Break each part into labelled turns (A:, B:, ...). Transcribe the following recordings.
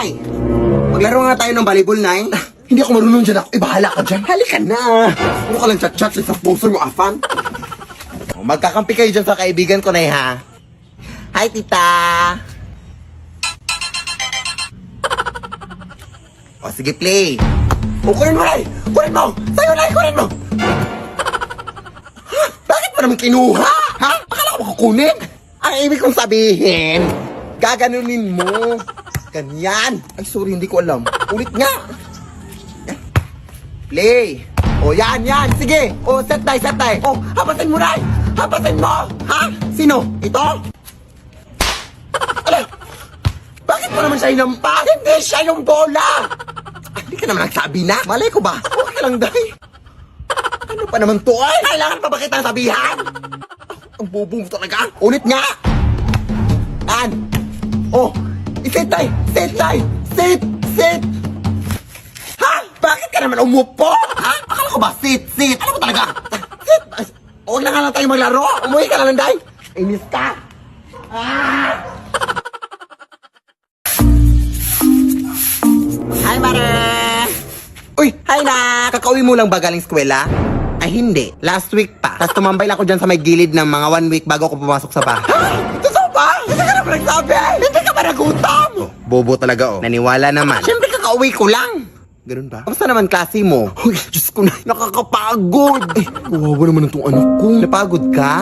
A: Day! Maglaro nga tayo ng volleyball, Nay.
B: Hindi ako marunong dyan ako. Bahala ka dyan.
A: Halika na!
B: Ano ka lang chat-chat sa sponsor mo, Afan?
A: Magkakampi kayo dyan sa kaibigan ko, Nay, ha? Hi, tita! O, sige, play. O, kunin mo, Nay! Kunin mo! Sa'yo, Nay! Kunin mo! Bakit mo naman kinuha? Ha? Akala ko kukunin? Ang ibig kong sabihin, gaganunin mo. Ganyan. Ay, sorry, hindi ko alam. Ulit nga. Play. O, yan. Sige. O, set die. O, hapasin mo, Nay. Hapasin mo. Ha? Sino? Ito? Ala, bakit mo naman siya hinampas? Hindi siya yung bola. Ay, hindi ka naman nagsabi na. Malay ko ba? Okay lang, Day. Ano pa naman to, ay? Kailangan pa ba kitang sabihan? Ang bobo mo talaga. Ulit nga. Yan. Oh, isit, Day. Sit. Ha? Bakit ka naman umupo? Ha? Akala ko ba sit? Ano ba talaga? Sit. Huwag na nga lang tayo maglaro. Umuwi ka na lang, Day. Inis ka. Hi, Mare. Uy, hi na. Kakauwi mo lang ba galing eskwela? Ay, hindi. Last week pa. Tapos tumambay lang ako dyan sa may gilid ng mga 1 week bago ako pumasok sa bahay. Ha? Totoo ba? Hindi ka naman nagsabi. Hindi ka ba nagutom? Oh, bobo talaga, oh. Naniwala naman. Siyempre, kakauwi ko lang. Ganun ba? Kamusta naman klase mo? Uy, Diyos ko na. Nakakapagod. Eh,
B: Kawawa naman ang tong anak ko.
A: napagod ka?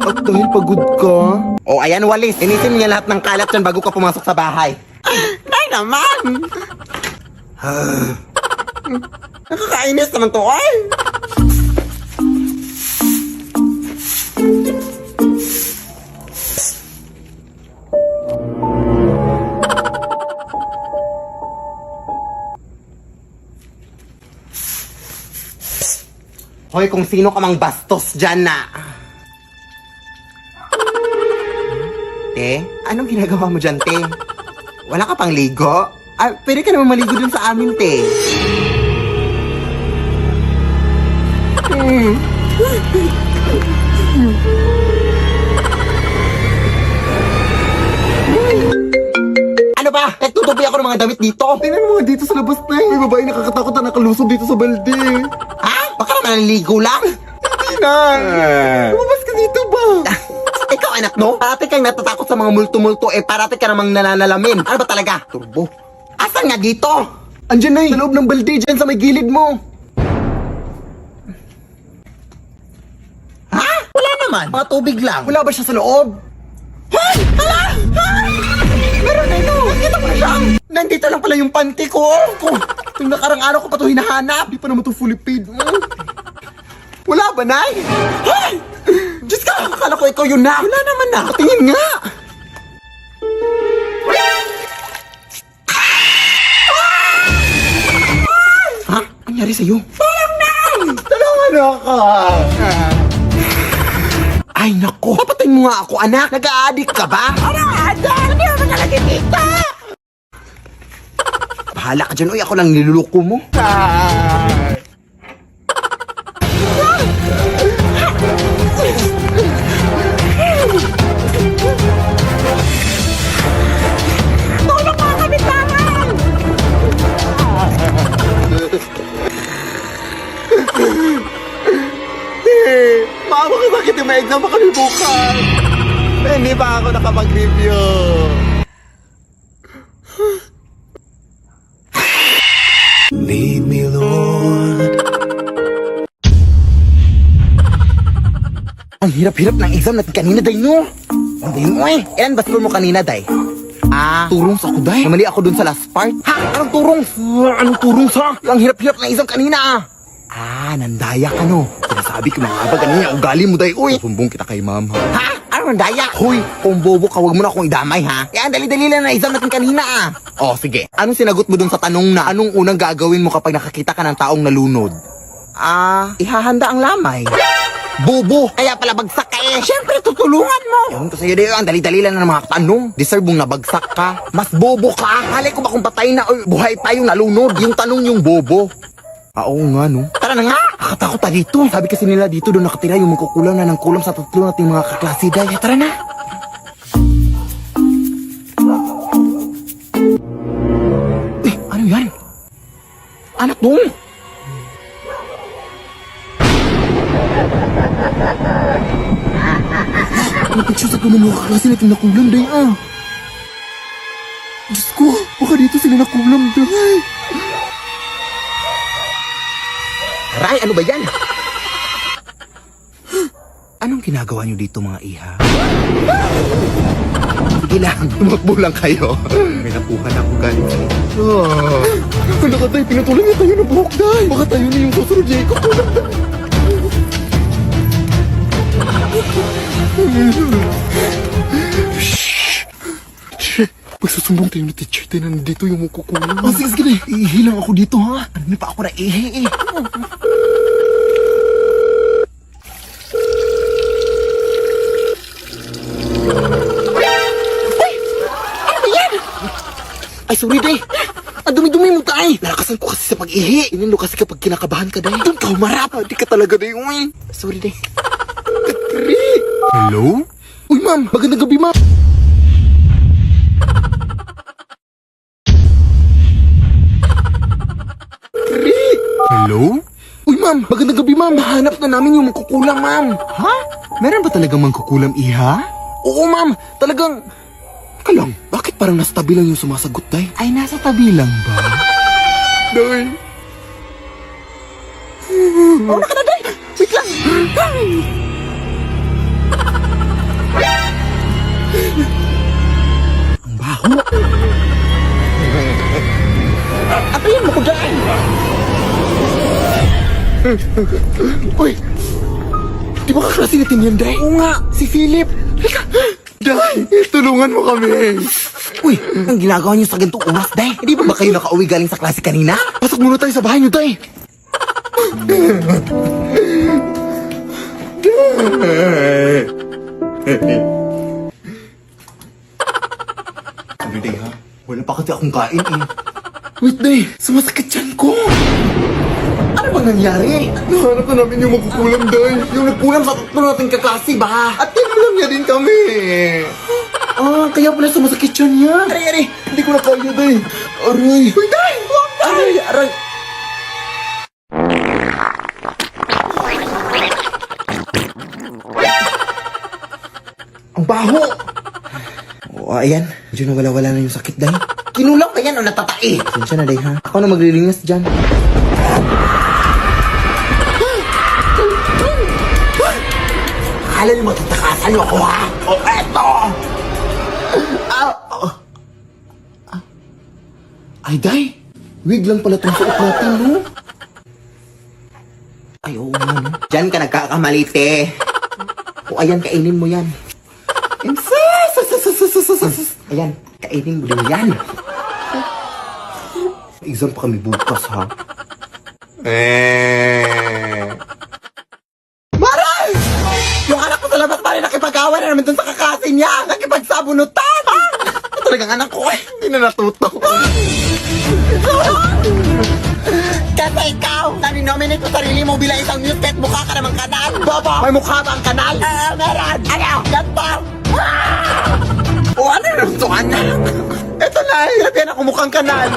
B: At dahil pagod ka,
A: Oh, ayan, walis. Inisin niya lahat ng kalat dyan bago ka pumasok sa bahay. Nay naman! Nakakainis naman to, ay! Hoy, kung sino ka mang bastos dyan na. Te, anong ginagawa mo dyan, te? Wala ka pang ligo? Ah, pwede ka naman maligo dun sa amin, te. Ano ba? Nagtutupi ako ng mga damit dito.
B: tingnan mo nga dito sa labas na eh. May babae nakakatakot na nakalusob dito sa balde.
A: Ha? Baka naman naliligo lang.
B: Hindi na. Lumabas ka dito ba?
A: Ikaw, anak, no? Parati kang natatakot sa mga multo-multo, eh parati ka namang nananalamin. Ano ba talaga? Turbo. Asan nga dito?
B: Andyan na eh. Sa loob ng balde dyan sa may gilid mo.
A: Ha? Wala naman. Mga tubig lang.
B: Wala ba siya sa loob?
A: Hoy! Hala! Hay! Meron na ito! Nakita ko na siya! Nandito lang pala yung panty ko!
B: Itong nakarang araw ko pa ito hinahanap. Di pa naman ito fully paid.
A: Wala ba, Nay? Hoy! Diyos ka! Akala ko ikaw yun na! Wala naman na! Tingin nga! Ha? Ano nangyari sa'yo?
B: Tulungan ako.
A: Ay, nako! Papatayin mo nga ako, anak! Nag-a-addict ka ba? Anong addict? Hindi ako nalagay dito! Bahala ka dyan. Uy, ako lang niluluko mo. Tulong mga kabitangan!
B: Baka makasakit yung may exam pa kami bukas. Hindi pa ako nakapag-review. Lead me, Lord.
A: Ang hirap-hirap ng exam natin kanina, Day, no? Ang galing mo eh. Ilan ba score mo kanina, Day? Ah,
B: Turong sa kuday.
A: namali ako dun sa last part. Ha? Anong turong?
B: Anong turong sa?
A: Ang hirap-hirap ng exam kanina, ah. Ah, nandaya ka, no?
B: Sinasabi ko mga ba ganyan ang ugali mo, day. Uy, sumbong kita kay ma'am, ha?
A: Ha? Ano nandaya? Hoy, kung bobo ka, huwag mo na akong idamay, ha? Yan, dali-dali lang na exam natin kanina, ah. Oh, sige. Anong sinagot mo dun sa tanong na anong unang gagawin mo kapag nakakita ka ng taong nalunod? Ah, ihahanda ang lamay. Bobo! Kaya pala bagsak ka eh. Siyempre, tutulungan mo. Ewan ko sa'yo, Day. Ang dali-dali lang ng mga tanong. Deserve mong nabagsak ka. Mas bobo ka. Halay ko ba kung patay na o buhay pa yung nalunod? Yung tanong yung bobo.
B: Oo nga, no?
A: Tara na nga! Nakatakot na dito. Sabi kasi nila dito doon nakatira yung magkukulang na ng kulam sa tatlo nating mga kaklase, Day. Tara na! anak mo. Ang picture sa pamanuha kasi natin nakulam, day ah. Diyos ko, baka dito sila nakulam, day. Aray, ano ba yan? Anong ginagawa niyo dito, mga iha? Sige lang, tumakbo lang kayo. May nakuha na akong galing sa inyo. Ano ka tayo, pinatuloy niya tayo ng buhok, day. Baka tayo na yung susunod, Jacob. Magsusumbong tayo na teacher tayo na nandito yung kukulang. Oh, sige, sige. Iihi lang ako dito, ha? Ano pa ako na ihi, eh. Ay! Ano ba yan? Ay, sorry, day. Ang dumi-dumi mo, tay. Nalakasan ko kasi sa pag-ihi. Inindo kasi kapag kinakabahan ka, day. Doon ka humarap. Di ka talaga, day. Uy. Sorry, day. Hello? Uy, ma'am. Magandang gabi, ma'am. Hello? Uy, ma'am. Magandang gabi, ma'am. Nahanap na namin yung mangkukulam, ma'am. Ha? Meron ba talagang mangkukulam, iha? Oo, ma'am. Talagang... Kalang, bakit parang nasa tabi lang yung sumasagot, day? Ay, nasa tabi lang ba? Day. Oh, naka na, day. Wait lang. Ang baho. Atayin mo ko dyan. Uy, di ba kaklase natin yan, Day? Oo nga, si Philip. Day, tulungan mo kami. Uy, ang ginagawa niyo sa ganitong oras, Day? Hindi ba kayo nakauwi galing sa klase kanina? Pasok muna tayo sa bahay niyo, Day. Sabi, Day, ha? Wala pa kasi akong kain, eh. Wait, Day, sumasakit yan ko. Ano bang nangyari? Nahanap na namin yung magkukulam, Day. Yung nagkulam sa tatlo nating kaklase ba? At tinulam niya din kami. Ah, kaya pala sumasakit yan niya. Aray, aray. Hindi ko na kaya, Day. Aray. Uy, Day! Wag, Day! Aray, aray. Ang baho! Oo, ayan. Medyo nawala-wala na yung sakit, Day. Kinulang ka yan o natatai? Sinsya na, Day, ha? Ako na maglilinis dyan. Akala niyo matutakasan niyo ako, ha? O, eto! Ay, Day! Wig lang pala itong suot natin, no? Ay, oo nga, no? Diyan ka nagkakamalite. O, ayan, kainin mo yan. Ayan, kainin mo din yan. Exam pa kami bukas, ha? Maray! Yung anak ko sa labas pa rin nakipag-awa na naman dun sa kakasin niya. Nakipagsabunutan! Talagang anak ko eh. Hindi na natuto. Kasi ikaw, nani-nominate mo sarili mo bilang isang newsket, mukha ka namang kanal. Bobo, may mukha ba ang kanal? Meron. Ano? Ganto. O ano yung nasuan na? Eto na, sabihan ako mukhang kanal.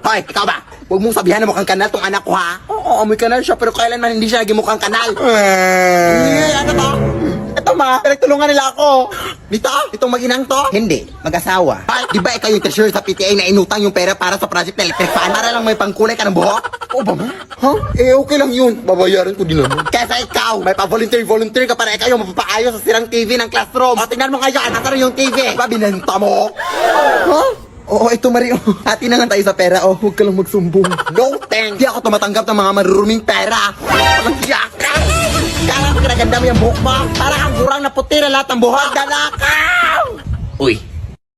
A: Hoy, ikaw ba? Huwag mong sabihan na mukhang kanal tong anak ko, ha? Oo, amoy kanal siya, pero kailanman hindi siya naging mukhang kanal. Ano to? Ito ma, pinagtulungan nila ako. Dito? Itong mag-inang to? Hindi, mag-asawa. Ay, di ba ikaw yung treasurer sa PTA na inutang yung pera para sa project na electric fan? Para lang may pangkulay ka ng buhok? Oo ba ma? Ha? Eh, okay lang yun. Babayaran ko din naman. Kesa ikaw, may pa-volunteer ka para ikaw yung mapapaayos sa sirang TV ng classroom. O, tingnan mo ngayon, nasa yung TV. Diba, binenta mo? Ha? Oo, ito Mario. Hati na lang tayo sa pera, oh. Huwag ka lang magsumbong. No thanks. Di ako tumatanggap ng mga maruruming pera. Walang siyak. Kala ko kinaganda mo yung buhok mo. Para kang gurang na puti na lahat ng buhok. Dalakaw! Uy,